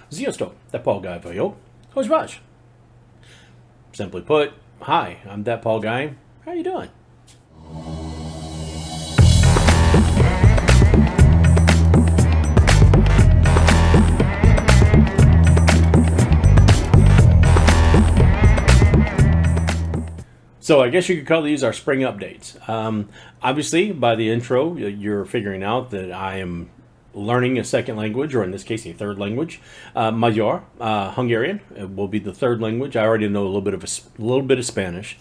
Sziasztok, ThatPaulGuy vagyok. Hogy vagy? Simply put, hi, I'm ThatPaulGuy. How you doing? So I guess you could call these our spring updates. Obviously, by the intro, you're figuring out that I am learning a second language, or in this case, a third language. Magyar, Hungarian, will be the third language. I already know a little bit of Spanish,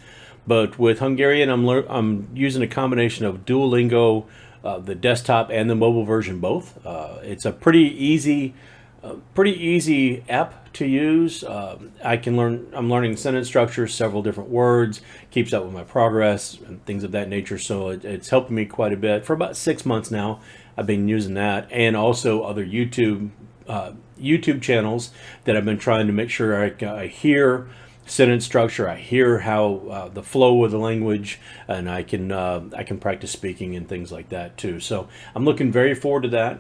but with Hungarian, I'm using a combination of Duolingo, the desktop and the mobile version both. It's a pretty easy app to use. I can learn. I'm learning sentence structures, several different words, keeps up with my progress and things of that nature. So it's helping me quite a bit. For about 6 months now, I've been using that, and also other YouTube channels that I've been trying to make sure I hear sentence structure. I hear how the flow of the language, and I can practice speaking and things like that too. So I'm looking very forward to that.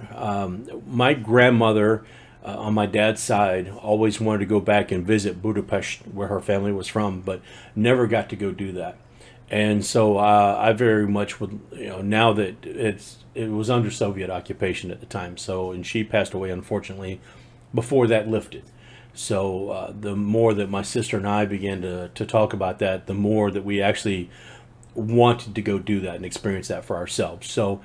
My grandmother, on my dad's side, always wanted to go back and visit Budapest, where her family was from, but never got to go do that. And so I very much would, now that it was under Soviet occupation at the time. So, and she passed away, unfortunately, before that lifted. So the more that my sister and I began to talk about that, the more that we actually wanted to go do that and experience that for ourselves. So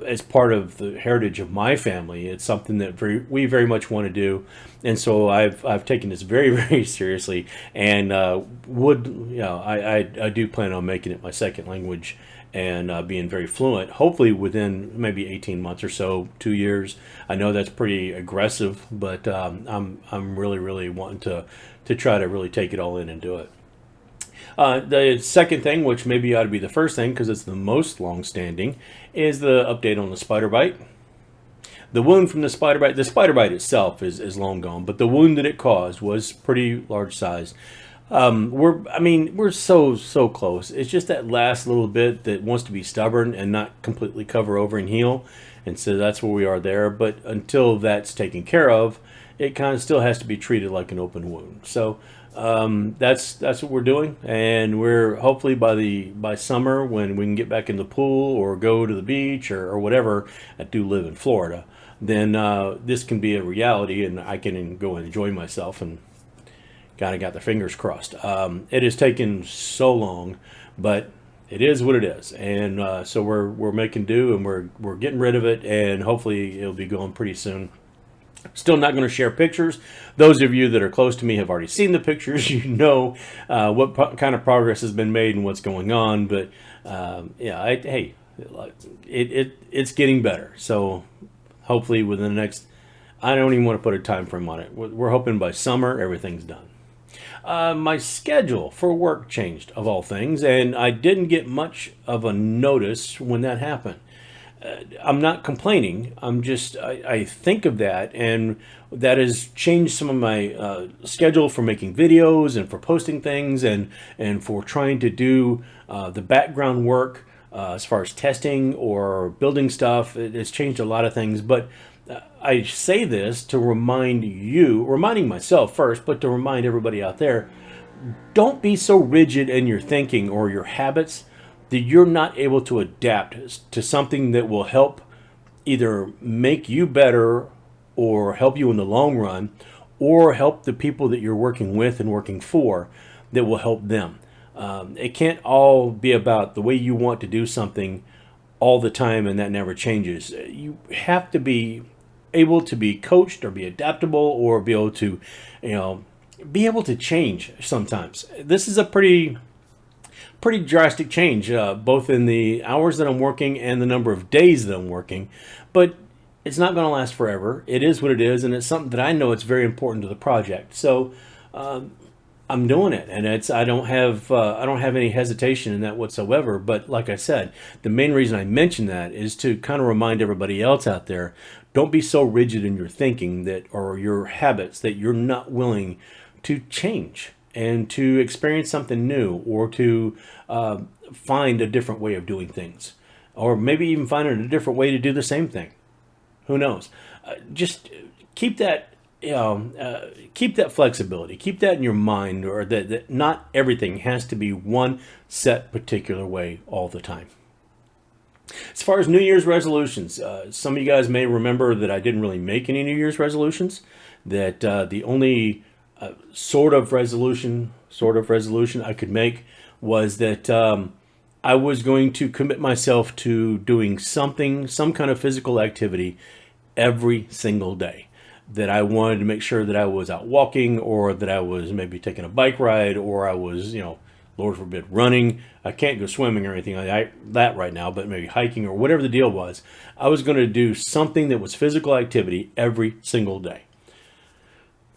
as part of the heritage of my family, it's something that we very much want to do. And so I've taken this very, very seriously, and I do plan on making it my second language and being very fluent, hopefully within maybe 18 months or so, 2 years. I know that's pretty aggressive, but I'm really, really wanting to try to really take it all in and do it. The second thing, which maybe ought to be the first thing because it's the most long-standing, is the update on the spider bite. The wound from the spider bite itself is long gone, but the wound that it caused was pretty large size. We're so close. It's just that last little bit that wants to be stubborn and not completely cover over and heal, and so that's where we are there. But until that's taken care of, it kind of still has to be treated like an open wound. So that's what we're doing, and we're hopefully by summer, when we can get back in the pool or go to the beach or whatever. I do live in Florida. Then this can be a reality, and I can go and enjoy myself, and kind of got the fingers crossed. It has taken so long, but it is what it is, and so we're making do, and we're getting rid of it, and hopefully it'll be going pretty soon. Still not going to share pictures. Those of you that are close to me have already seen the pictures. You know kind of progress has been made and what's going on. But hey, it's getting better. So hopefully within the next, I don't even want to put a time frame on it. We're hoping by summer everything's done. My schedule for work changed, of all things, and I didn't get much of a notice when that happened. I'm not complaining. I think of that, and that has changed some of my schedule for making videos and for posting things, and for trying to do the background work as far as testing or building stuff. It's changed a lot of things, but I say this to reminding myself first, but to remind everybody out there, don't be so rigid in your thinking or your habits that you're not able to adapt to something that will help either make you better or help you in the long run, or help the people that you're working with and working for that will help them. It can't all be about the way you want to do something all the time, and that never changes. You have to be able to be coached or be adaptable or be able to, be able to change sometimes. This is a pretty drastic change, both in the hours that I'm working and the number of days that I'm working. But it's not going to last forever. It is what it is, and it's something that I know it's very important to the project. So I'm doing it, and I don't have any hesitation in that whatsoever. But like I said, the main reason I mention that is to kind of remind everybody else out there: don't be so rigid in your thinking or your habits that you're not willing to change and to experience something new, or to find a different way of doing things, or maybe even finding a different way to do the same thing. Who knows? Just keep that keep that flexibility, keep that in your mind, or that not everything has to be one set particular way all the time. As far as New Year's resolutions, some of you guys may remember that I didn't really make any New Year's resolutions. That the only sort of resolution I could make was that I was going to commit myself to doing something, some kind of physical activity every single day. That I wanted to make sure that I was out walking, or that I was maybe taking a bike ride, or I was, Lord forbid, running. I can't go swimming or anything like that right now, but maybe hiking or whatever the deal was. I was going to do something that was physical activity every single day.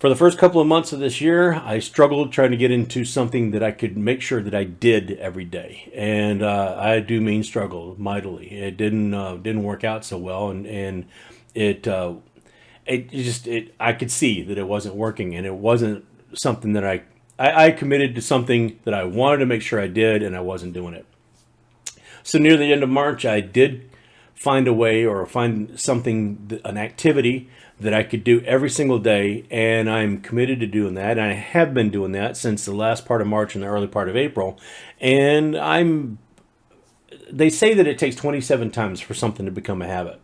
For the first couple of months of this year, I struggled trying to get into something that I could make sure that I did every day, and I do mean struggle mightily. It didn't work out so well, and it I could see that it wasn't working, and it wasn't something that I committed to something that I wanted to make sure I did, and I wasn't doing it. So near the end of March, I did find a way, or find something, an activity that I could do every single day, and I'm committed to doing that. And I have been doing that since the last part of March and the early part of April. And they say that it takes 27 times for something to become a habit.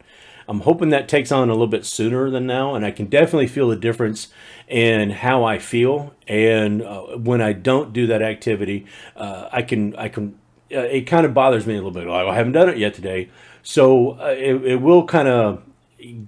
I'm hoping that takes on a little bit sooner than now, and I can definitely feel the difference in how I feel. And when I don't do that activity, it kind of bothers me a little bit. Like, I haven't done it yet today, so it will kind of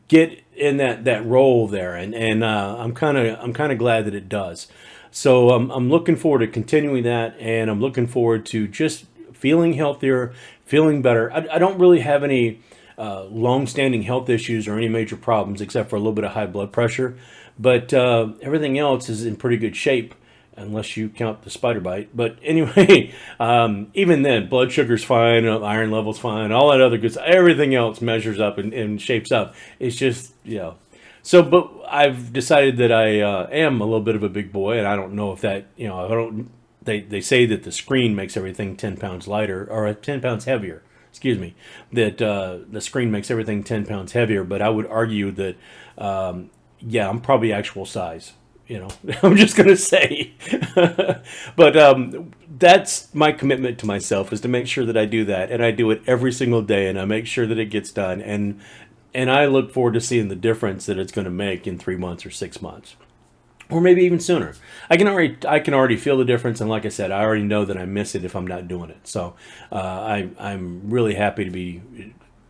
get in that role there, and I'm kind of glad that it does. So I'm looking forward to continuing that, and I'm looking forward to just feeling healthier, feeling better. I don't really have any long-standing health issues or any major problems, except for a little bit of high blood pressure, but everything else is in pretty good shape, unless you count the spider bite. But anyway, even then, blood sugar's fine, iron level's fine, all that other good stuff. Everything else measures up and shapes up. It's just, So, but I've decided that I am a little bit of a big boy, and I don't know if that, I don't. They say that the screen makes everything 10 pounds lighter, or 10 pounds heavier. Excuse me. That the screen makes everything 10 pounds heavier, but I would argue that, I'm probably actual size. I'm just going to say. But that's my commitment to myself, is to make sure that I do that. And I do it every single day, and I make sure that it gets done. And I look forward to seeing the difference that it's going to make in 3 months or 6 months. Or maybe even sooner. I can already feel the difference, and like I said, I already know that I miss it if I'm not doing it. So I'm really happy to be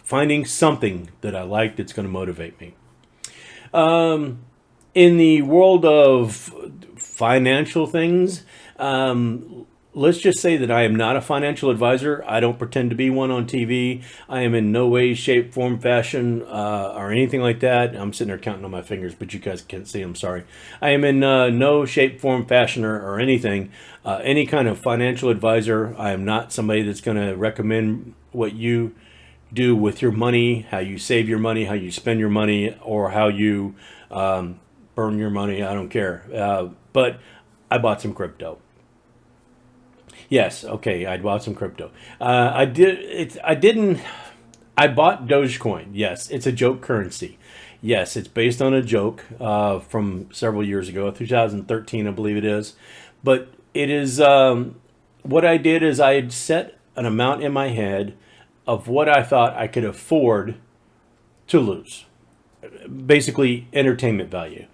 finding something that I like that's going to motivate me. In the world of financial things, let's just say that I am not a financial advisor. I don't pretend to be one on TV. I am in no way, shape, form, fashion, or anything like that. I'm sitting there counting on my fingers, but you guys can't see. I'm sorry. I am in no shape, form, fashion, or anything, any kind of financial advisor. I am not somebody that's going to recommend what you do with your money, how you save your money, how you spend your money, or how you burn your money. I don't care. But I bought some crypto. Yes, okay, I bought some crypto. I did. I didn't. I bought Dogecoin. Yes, it's a joke currency. Yes, it's based on a joke from several years ago, 2013, I believe it is. But it is. What I did is I had set an amount in my head of what I thought I could afford to lose. Basically, entertainment value.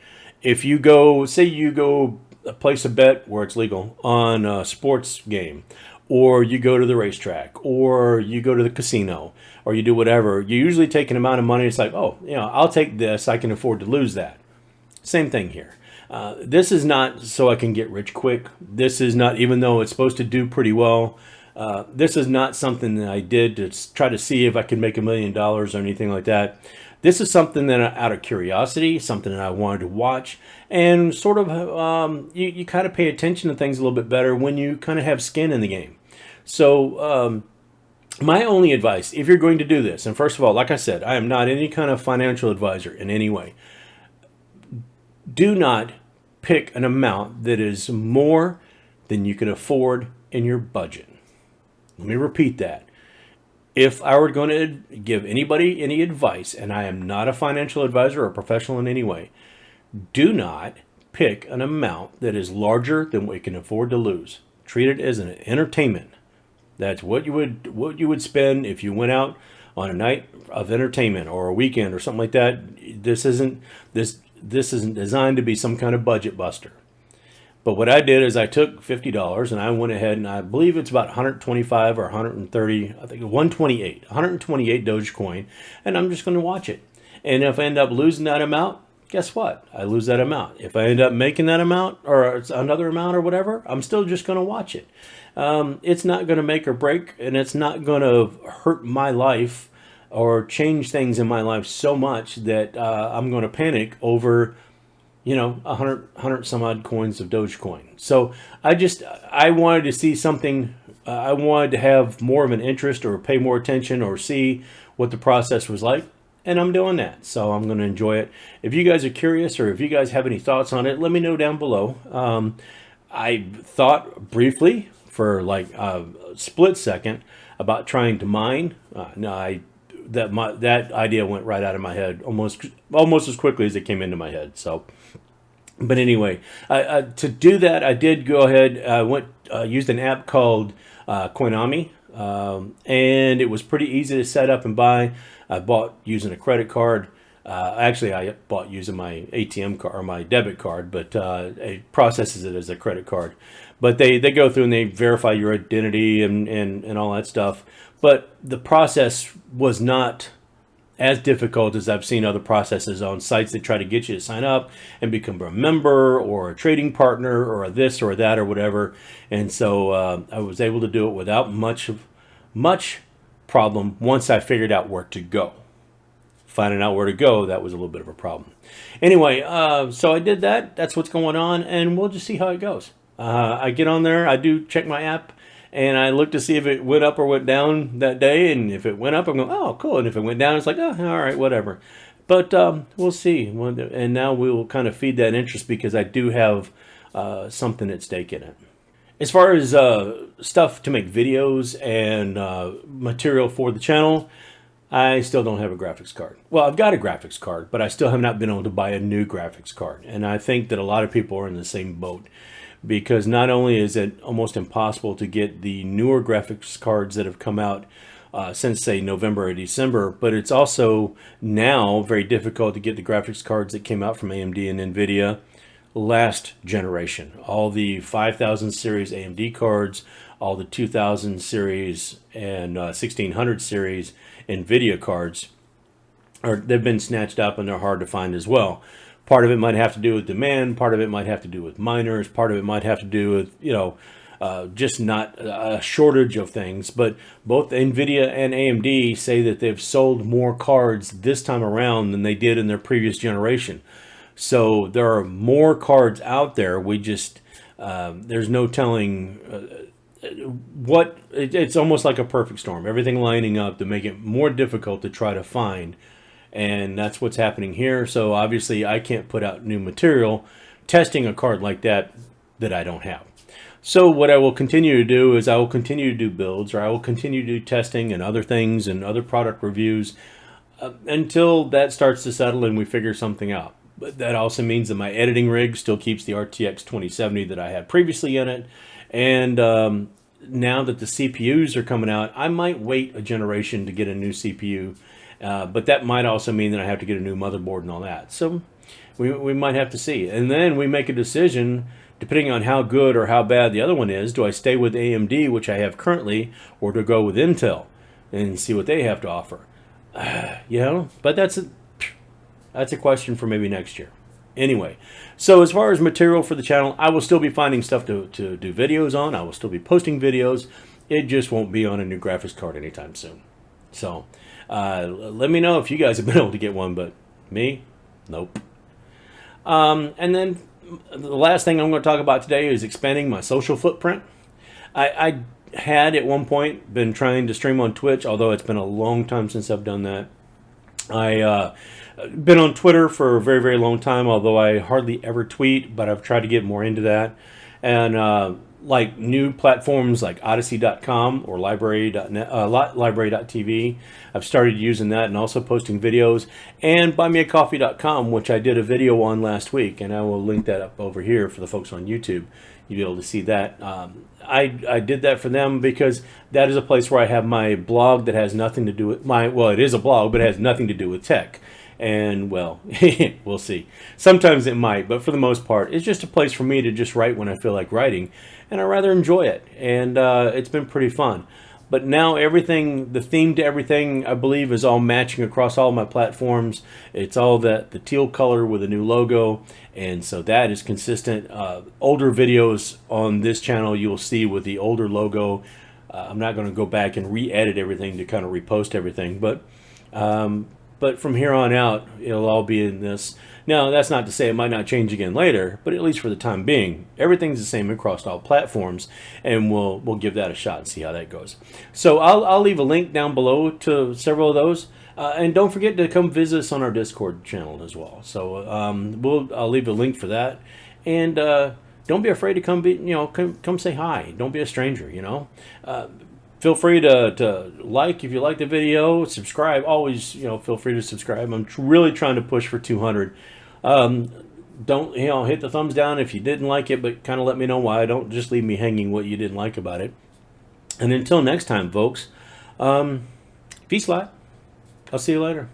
If you go, say you go place a bet where it's legal on a sports game, or you go to the racetrack, or you go to the casino, or you do whatever, you usually take an amount of money. It's like, oh, I'll take this. I can afford to lose that. Same thing here. This is not so I can get rich quick. This is not, even though it's supposed to do pretty well, this is not something that I did to try to see if I could make $1 million or anything like that. This is something that out of curiosity, something that I wanted to watch, and sort of you kind of pay attention to things a little bit better when you kind of have skin in the game. So my only advice, if you're going to do this, and first of all, like I said, I am not any kind of financial advisor in any way. Do not pick an amount that is more than you can afford in your budget. Let me repeat that. If I were going to give anybody any advice, and I am not a financial advisor or professional in any way, Do not pick an amount that is larger than what you can afford to lose. Treat it as an entertainment. That's what you would spend if you went out on a night of entertainment or a weekend or something like that. This isn't designed to be some kind of budget buster. But what I did is I took $50 and I went ahead and I believe it's about 125 or 130, I think 128 Dogecoin, and I'm just going to watch it. And if I end up losing that amount, guess what? I lose that amount. If I end up making that amount or another amount or whatever, I'm still just going to watch it. It's not going to make or break, and it's not going to hurt my life or change things in my life so much that I'm going to panic over, 100 some odd coins of Dogecoin. So I wanted to see something. I wanted to have more of an interest or pay more attention or see what the process was like. And I'm doing that. So I'm going to enjoy it. If you guys are curious or if you guys have any thoughts on it, let me know down below. I thought briefly for like a split second about trying to mine. That idea went right out of my head almost as quickly as it came into my head. So, but anyway, to do that, I did go ahead. I used an app called Coinami, and it was pretty easy to set up and buy. I bought using a credit card. Actually, I bought using my ATM card or my debit card, but it processes it as a credit card. But they go through and they verify your identity and all that stuff. But the process was not as difficult as I've seen other processes on sites that try to get you to sign up and become a member or a trading partner or a this or that or whatever. And so I was able to do it without much problem once I figured out where to go. Finding out where to go, that was a little bit of a problem. Anyway, so I did that. That's what's going on, and we'll just see how it goes. I get on there. I do check my app, and I look to see if it went up or went down that day. And if it went up, I'm going, oh, cool. And if it went down, it's like, oh, all right, whatever. But we'll see. And now we will kind of feed that interest because I do have something at stake in it. As far as stuff to make videos and material for the channel, I still don't have a graphics card. Well, I've got a graphics card, but I still have not been able to buy a new graphics card. And I think that a lot of people are in the same boat because not only is it almost impossible to get the newer graphics cards that have come out since, say, November or December, but it's also now very difficult to get the graphics cards that came out from AMD and NVIDIA last generation. All the 5000 series AMD cards, all the 2000 series and 1600 series NVIDIA cards, they've been snatched up and they're hard to find as well. Part of it might have to do with demand, part of it might have to do with miners, part of it might have to do with, just not a shortage of things. But both NVIDIA and AMD say that they've sold more cards this time around than they did in their previous generation. So there are more cards out there. We just, there's no telling it's almost like a perfect storm. Everything lining up to make it more difficult to try to find. And that's what's happening here. So obviously I can't put out new material testing a card like that I don't have. So what I will continue to do is I will continue to do builds, or I will continue to do testing and other things and other product reviews until that starts to settle and we figure something out. But that also means that my editing rig still keeps the RTX 2070 that I had previously in it. And now that the CPUs are coming out, I might wait a generation to get a new CPU. But that might also mean that I have to get a new motherboard and all that. So we might have to see. And then we make a decision, depending on how good or how bad the other one is. Do I stay with AMD, which I have currently, or do I go with Intel and see what they have to offer? But that's a question for maybe next year. Anyway, so as far as material for the channel, I will still be finding stuff to do videos on. I will still be posting videos. It just won't be on a new graphics card anytime soon. So let me know if you guys have been able to get one, but me, nope. And then the last thing I'm going to talk about today is expanding my social footprint. I had at one point been trying to stream on Twitch, although it's been a long time since I've done that. I been on Twitter for a very, very long time, although I hardly ever tweet, but I've tried to get more into that. And like new platforms like Odyssey.com or Library.net, Library.tv. I've started using that and also posting videos. And BuyMeACoffee.com, which I did a video on last week, and I will link that up over here for the folks on YouTube. You'll be able to see that. I did that for them because that is a place where I have my blog that has nothing to do with well, it is a blog, but it has nothing to do with tech. And well, we'll see. Sometimes it might, but for the most part, it's just a place for me to just write when I feel like writing, and I rather enjoy it. And it's been pretty fun. But now everything, the theme to everything, I believe, is all matching across all my platforms. It's all the teal color with a new logo, and so that is consistent. Older videos on this channel you'll see with the older logo. I'm not going to go back and re-edit everything to kind of repost everything, but from here on out, it'll all be in this. Now, that's not to say it might not change again later, but at least for the time being, everything's the same across all platforms, and we'll give that a shot and see how that goes. So I'll leave a link down below to several of those, and don't forget to come visit us on our Discord channel as well. So I'll leave a link for that, and don't be afraid to come say hi. Don't be a stranger. Feel free to like if you like the video, subscribe. Always, feel free to subscribe. I'm really trying to push for 200. Don't, hit the thumbs down if you didn't like it, but kind of let me know why. Don't just leave me hanging what you didn't like about it. And until next time, folks, peace lot. I'll see you later.